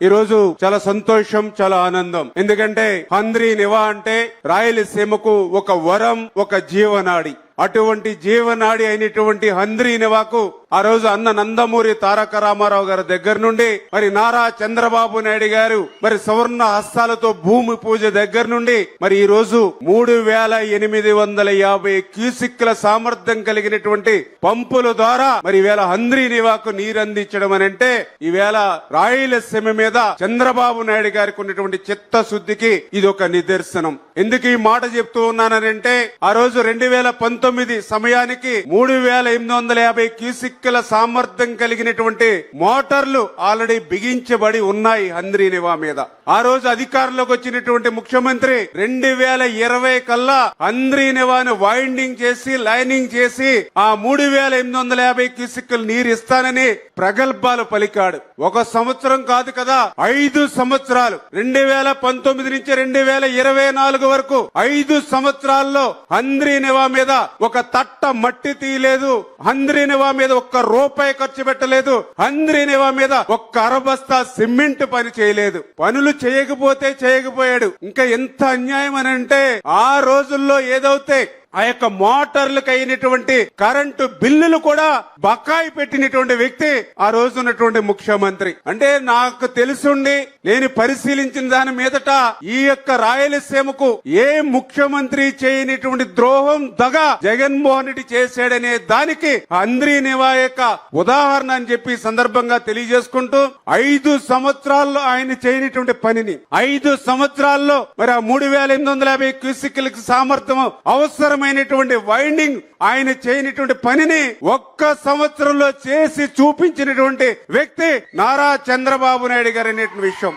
ఈ రోజు చాలా సంతోషం, చాలా ఆనందం. ఎందుకంటే హంద్రీ నివా అంటే రాయలసీమకు ఒక వరం, ఒక జీవనాడి. అటువంటి జీవనాడి అయినటువంటి హంద్రీ నివాకు ఆ రోజు అన్న నందమూరి తారక రామారావు గారి దగ్గర నుండి మరి నారా చంద్రబాబు నాయుడు గారు మరి సవర్ణ హస్తాలతో భూమి పూజ దగ్గర నుండి మరి ఈ రోజు 3850 క్యూసిక్ల సామర్థ్యం కలిగినటువంటి పంపుల ద్వారా మరి ఈవేళ హంద్రీ నివాకు నీరు అందించడం అని అంటే ఈవేళ రాయలసీమ మీద చంద్రబాబు నాయుడు గారికి ఉన్నటువంటి చిత్తశుద్ధికి ఇది ఒక నిదర్శనం. ఎందుకు ఈ మాట చెప్తూ ఉన్నానంటే ఆ రోజు 2019 సమయానికి 3850 క్యూసిక్ల సామర్థ్యం కలిగినటువంటి మోటార్లు ఆల్రెడీ బిగించబడి ఉన్నాయి హంద్రీ నివా మీద. ఆ రోజు అధికారంలోకి వచ్చినటువంటి ముఖ్యమంత్రి 2020 కల్లా హంద్రీ నివాను వైండింగ్ చేసి లైనింగ్ చేసి ఆ 3850 క్యూసిక్లు నీరు ఇస్తానని ప్రగల్భాలు పలికాడు. ఒక సంవత్సరం కాదు కదా, 5 సంవత్సరాలు 2019 నుంచి 2024 వరకు 5 సంవత్సరాల్లో హంద్రీ నివా మీద ఒక తట్ట మట్టి తీయలేదు, హంద్రీ నివా మీద ఒక్క రూపాయి ఖర్చు పెట్టలేదు, హంద్రీ నివా మీద ఒక్క అరబస్తా సిమెంట్ పని చేయలేదు. పనులు చేయకపోయాడు. ఇంకా ఎంత అన్యాయం అని అంటే ఆ రోజుల్లో ఏదైతే ఆ యొక్క మోటార్లకు అయినటువంటి కరెంటు బిల్లులు కూడా బకాయి పెట్టినటువంటి వ్యక్తి ఆ రోజు ఉన్నటువంటి ముఖ్యమంత్రి. అంటే నాకు తెలుసుండి నేను పరిశీలించిన దాని మీదట ఈ యొక్క రాయలసీమకు ఏ ముఖ్యమంత్రి చేయనటువంటి ద్రోహం దగ జగన్మోహన్ రెడ్డి చేశాడనే దానికి హంద్రీ నివా యొక్క ఉదాహరణ అని చెప్పి సందర్భంగా తెలియజేసుకుంటూ 5 సంవత్సరాల్లో ఆయన చేయనటువంటి పనిని 5 సంవత్సరాల్లో మరి ఆ 3850 క్యూసిక్లకి సామర్థ్యం అవసరమైనటువంటి వైండింగ్ ఆయన చేయనటువంటి పనిని ఒక్క సంవత్సరంలో చేసి చూపించినటువంటి వ్యక్తి నారా చంద్రబాబు నాయుడు గారు అనే విషయం